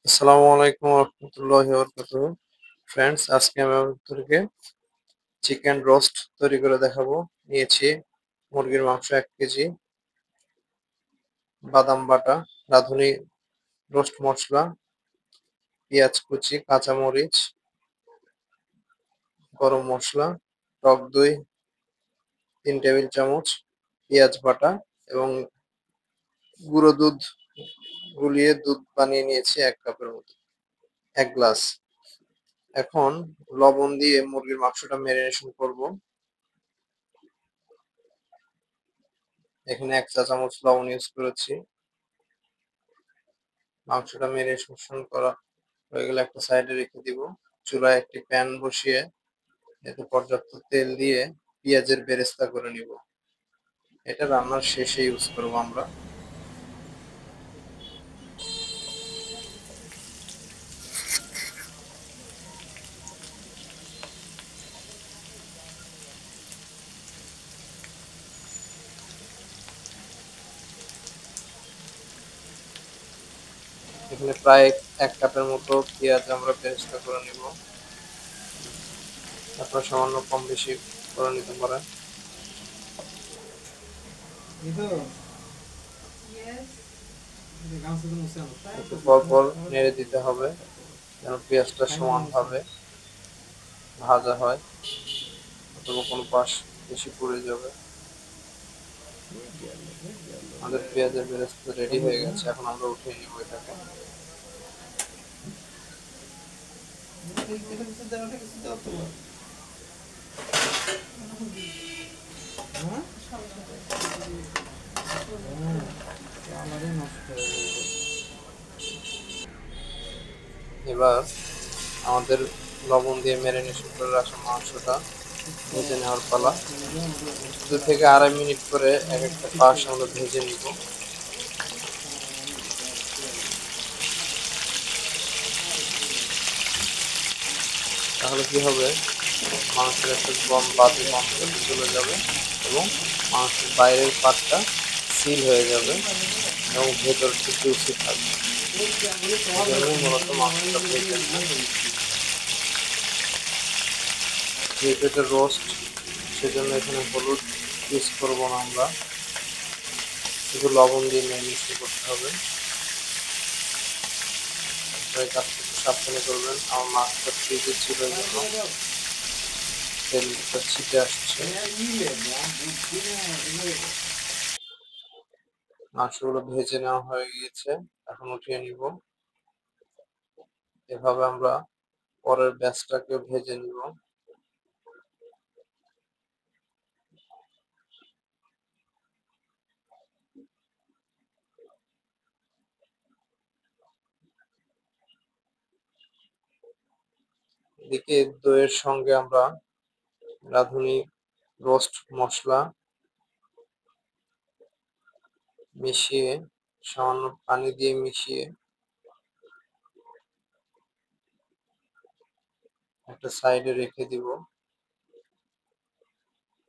আসসালামু আলাইকুম রহমতুল্লাহি বারাকাতুহু। ফ্রেন্ডস, আজকে আমি আপনাদেরকে চিকেন রোস্ট তৈরি করে দেখাবো। নিয়েছি মুরগির মাংস 1 কেজি, বাদাম বাটা, রাঁধুনি রোস্ট মশলা, পেঁয়াজ কুচি, কাঁচামরিচ, গরম মশলা, টক দই 3 টেবিল চামচ, পেঁয়াজ বাটা এবং গুঁড়ো দুধ গুলিয়ে দুধ বানিয়ে নিয়েছি 1 কাপের মতো, 1 গ্লাস। এখন লবণ দিয়ে মুরগির মাংসটা ম্যারিনেশন করব। এখানে 1 চা চামচ লবণ ইউজ করেছি। মাংসটা ম্যারিনেশন করা হয়ে গেলে একটা সাইডে রেখে দিব। চুলায় একটি প্যান বসিয়ে এতে পর্যাপ্ত তেল দিয়ে পেঁয়াজের বেরেস্তা করে নিব। এটা রান্নার শেষে ইউজ করব আমরা। এখানে প্রায় 1 কাপের মতো পেঁয়াজ আমরা বেরেস্তা করে নিব। আপনারা সামান্য কম বেশি করে নিতে পারেন। একটু পর নেড়ে দিতে হবে যেন পেঁয়াজটা সমানভাবে ভাজা হয়, অথবা কোনো পাশ বেশি পুড়ে যাবে। আমাদের পেঁয়াজের বেরেস্তা রেডি হয়ে গেছে, এখন আমরা উঠিয়ে নিব এটাকে। এবার আমাদের লবণ দিয়ে ম্যারিনেশন করে রাখা মাংসটা ভেজে নেওয়ার পালা। 2 থেকে 2.5 মিনিট করে এক একটা পাশ আমরা ভেজে নিব। তাহলে কি হবে, মাংসের একটা বাজে গন্ধ চলে যাবে এবং মাংসের বাইরের পাটটা সিল হয়ে যাবে এবং ভেতরটা জুসি থাকবে। এজন্যই মূলত মাংসটা ভেজে নেয়। যেহেতু এটা রোস্ট, সেজন্য এখানে হলুদ ইউজ করবো না আমরা, শুধু লবণ দিয়ে ম্যারিনেশন করতে হবে। এই কাজটা একটু সাবধানে করবেন। আমার মাছটা ফ্রিজে ছিল, এই জন্য তেলটা ছিটে আসছে। মাংসগুলো ভেজে নেওয়া হয়ে গিয়েছে, এখন উঠিয়ে নিব। এভাবে আমরা পরের ব্যাচটাকেও ভেজে নিব। এদিকে দইয়ের সঙ্গে আমরা রাঁধুনি রোস্ট মশলা মিশিয়ে, সামান্য পানি দিয়ে মিশিয়ে একটা সাইডে রেখে দিব।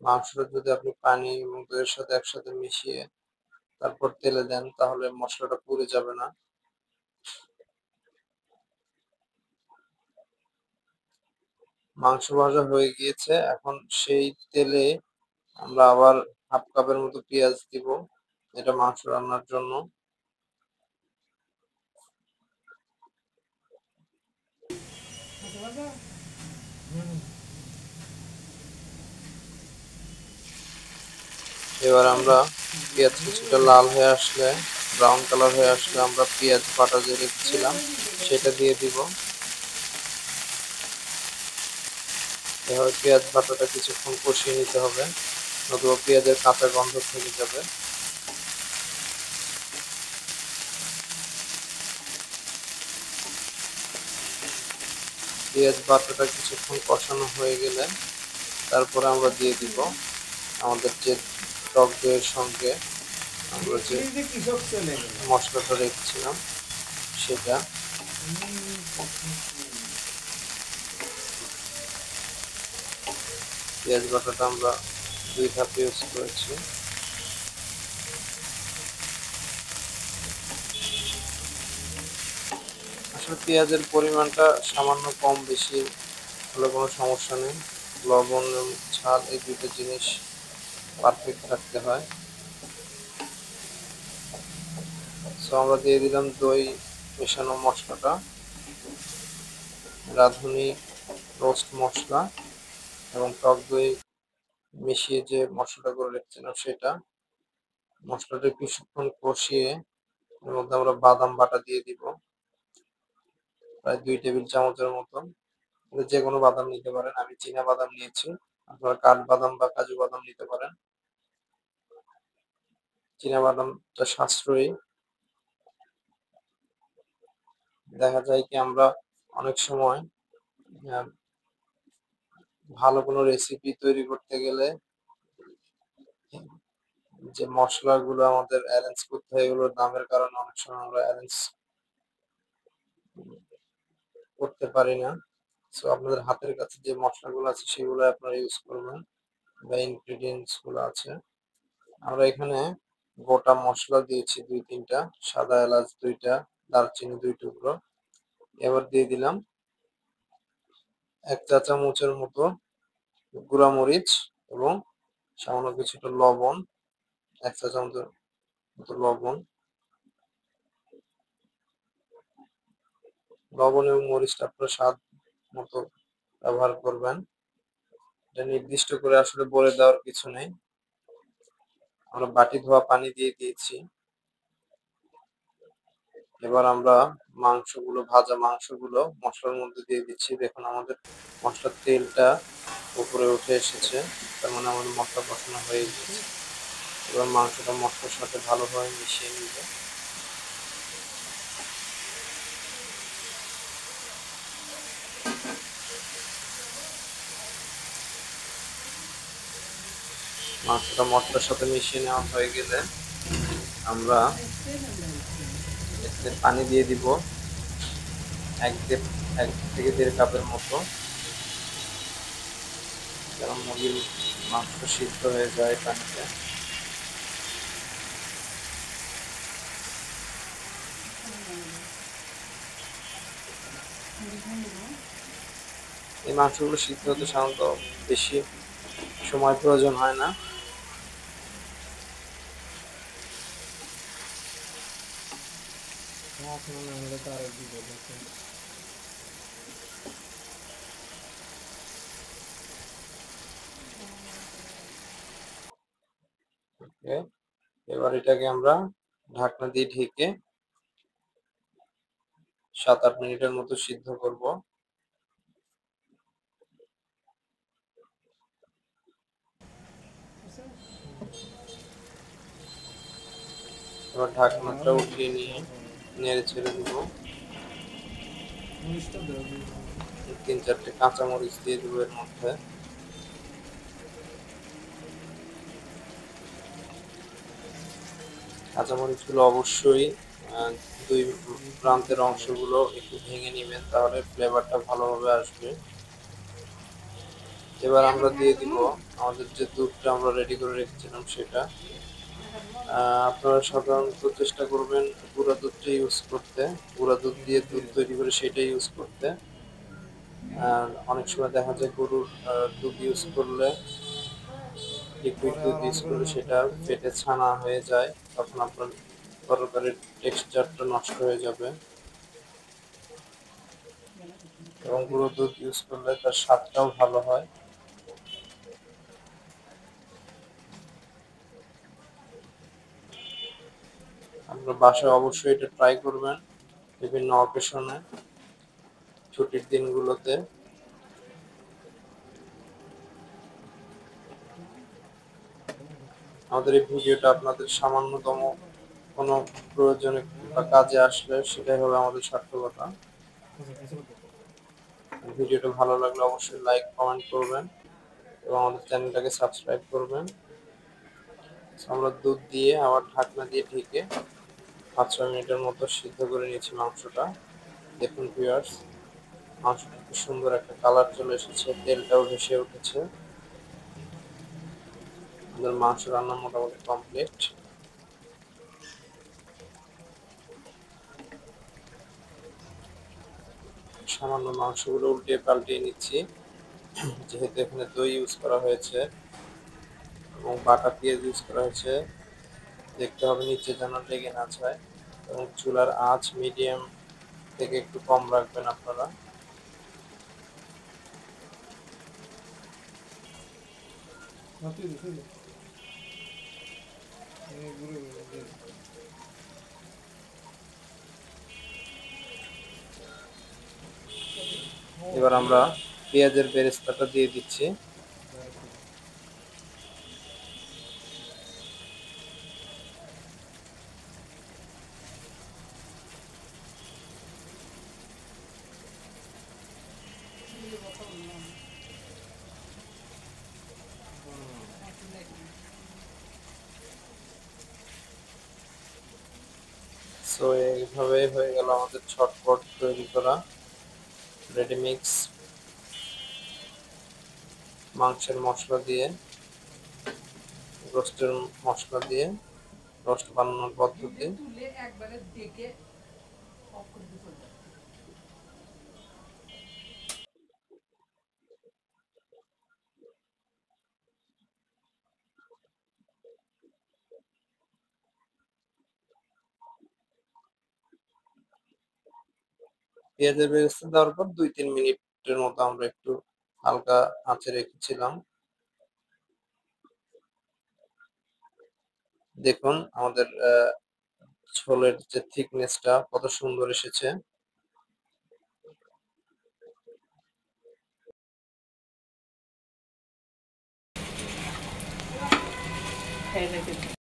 মাংসটা যদি আপনি পানি এবং দইয়ের সাথে একসাথে মিশিয়ে তারপর তেলে দেন, তাহলে মশলাটা পুড়ে যাবে না। মাংস ভাজা হয়ে গিয়েছে, এখন সেই তেলে আমরা আবার 1/2 কাপের মতো পেঁয়াজ দিব, এটা মাংস রান্নার জন্য। এবার আমরা পেঁয়াজ কিছুটা লাল হয়ে আসলে, ব্রাউন কালার হয়ে আসলে আমরা পেঁয়াজ বাটা যে রেখেছিলাম সেটা দিয়ে দিব। এভাবে পেঁয়াজ বাটাটা কিছুক্ষণ কষিয়ে নিতে হবে, নতুবা পেঁয়াজের কাঁচা গন্ধ থেকে যাবে। পেঁয়াজ বাটাটা কিছুক্ষণ কষানো হয়ে গেলে তারপরে আমরা দিয়ে দিব আমাদের যে টক দইয়ের সঙ্গে আমরা যে মশলাটা রেখেছিলাম সেটা। পেঁয়াজ বাটাটা আমরা 2 ধাপে ইউজ করেছি। আসলে পেঁয়াজের পরিমাণটা সামান্য কম বেশি হলে কোনো সমস্যা নেই। লবণ এবং ঝাল এই দুটো জিনিস পারফেক্ট রাখতে হয়। সো আমরা দিয়ে দিলাম দই মেশানো মশলাটা, রাঁধুনি রোস্ট মশলা এবং টক দই মিশিয়ে যে মশলাটা করে রেখেছিলাম সেটা। মশলাটা কিছুক্ষণ কষিয়ে এর মধ্যে আমরা বাদাম বাটা দিয়ে দিব, প্রায় 2 টেবিল চামচের মতো। যে কোনো বাদাম নিতে পারেন, আমি চীনা বাদাম নিয়েছি, আপনারা কাঠবাদাম বা কাজু বাদাম নিতে পারেন। চীনা বাদামটা সাশ্রয়ী। দেখা যায় কি আমরা অনেক সময় ভালো কোনো রেসিপি তৈরি করতে গেলে যে মশলাগুলো আমাদের অ্যারেঞ্জ করতে হয় এগুলোর দামের কারণে অনেক সময় আমরা অ্যারেঞ্জ করতে পারি না। সো আপনাদের হাতের কাছে যে মশলাগুলো আছে সেগুলো আপনারা ইউজ করবেন বা ইনগ্রিডিয়েন্টস গুলো আছে। আমরা এখানে গোটা মশলা দিয়েছি 2-3টা, সাদা এলাচ 2টা, দারচিনি 2 টুকরো। এবার দিয়ে দিলাম 1 চা চামচের মতো গুঁড়া মরিচ এবং সামান্য কিছুটা লবণ, 1 চা চামচের মতো লবণ। লবণ এবং মরিচটা আপনার স্বাদ মতো ব্যবহার করবেন। এটা নির্দিষ্ট করে আসলে বলে দেওয়ার কিছু নেই। আমরা বাটি ধোয়া পানি দিয়ে দিয়েছি। এবার আমরা ভাজা মাংসগুলো মশলার মধ্যে দিয়ে দিচ্ছি। দেখুন আমাদের মশলার তেলটা উপরে উঠে এসেছে, তার মানে আমাদের মশলা কষানো হয়ে গেছে। এবার মাংসটা মশলার সাথে ভালোভাবে মিশিয়ে নিব। মাংসটা মশলার সাথে মিশিয়ে নেওয়া হয়ে গেলে আমরা এতে পানি দিয়ে দিব 1 থেকে 1.5 কাপের মতো, যেন মুরগির মাংসটা সিদ্ধ হয়ে যায় পানিতে। এই মাংসগুলো সিদ্ধ হতে সাধারণত বেশি সময় প্রয়োজন হয় না। এবার এটাকে আমরা ঢাকনা দিয়ে ঢেকে 7-8 মিনিটের মতো সিদ্ধ করব। এবার ঢাকনাটা উঠিয়ে নিয়ে নেড়ে ছেড়ে দিব। 3-4টে কাঁচামরিচ দিয়ে দিব এর মধ্যে। কাঁচামরিচগুলো অবশ্যই 2 প্রান্তের অংশগুলো একটু ভেঙে নিবেন, তাহলে ফ্লেভারটা ভালোভাবে আসবে। এবার আমরা দিয়ে দিব আমাদের যে দুধটা আমরা রেডি করে রেখেছিলাম সেটা। আপনারা সাধারণত চেষ্টা করবেন গুঁড়া দুধটা ইউজ করতে, গুঁড়া দুধ দিয়ে দুধ তৈরি করে সেটা ইউজ করতে। অনেক সময় দেখা যায় গরুর দুধ ইউজ করলে, লিকুইড দুধ ইউজ করলে সেটা ফেটে ছানা হয়ে যায়, তখন আপনার তরকারির টেক্সচারটা নষ্ট হয়ে যাবে। এবং গুঁড়ো দুধ ইউজ করলে তার স্বাদটাও ভালো হয়। আপনার বাসায় অবশ্যই এটা ট্রাই করবেন বিভিন্ন অকেশনে, ছুটির দিনগুলোতে। আমাদের এই ভিডিওটা আপনাদের সামান্যতম কোনো প্রয়োজনে বা কাজে আসলে সেটাই হবে আমাদের সার্থকতা। ভিডিওটা ভালো লাগলে অবশ্যই লাইক কমেন্ট করবেন এবং আমাদের চ্যানেলটাকে সাবস্ক্রাইব করবেন। আমরা দুধ দিয়ে আবার ঢাকনা দিয়ে ঢেকে 5-6 মিনিটের মতো সিদ্ধ করে নিয়েছি মাংসটা। দেখুন ভিউয়ার্স, মাংসটা খুব সুন্দর একটা কালার চলে এসেছে, তেলটাও ভেসে উঠেছে। আমাদের মাংস রান্না মোটামুটি কমপ্লিট। সামান্য মাংসগুলো উল্টে পাল্টিয়ে নিচ্ছি, যেহেতু এখানে দই ইউজ করা হয়েছে এবং বাটা পেঁয়াজ ইউজ করা হয়েছে। দেখতে হবে নিচে যেন লেগে না যায়, এবং চুলার আঁচ মিডিয়াম থেকে একটু কম রাখবেন আপনারা। এবার আমরা পেঁয়াজের বেরেস্তাটা দিয়ে দিচ্ছি। সো এইভাবে হয়ে গেল আমাদের ছটপট তৈরি করা রেডিমিক্স মাংসের মশলা দিয়ে, রোস্টের মশলা দিয়ে রোস্ট বানানোর পদ্ধতি। পেঁয়াজের বেরেস্তা দেওয়ার পর 2-3 মিনিটের মতো আমরা একটু হালকা আঁচে রেখেছিলাম। দেখুন আমাদের ঝোলের যে থিকনেসটা কত সুন্দর এসেছে।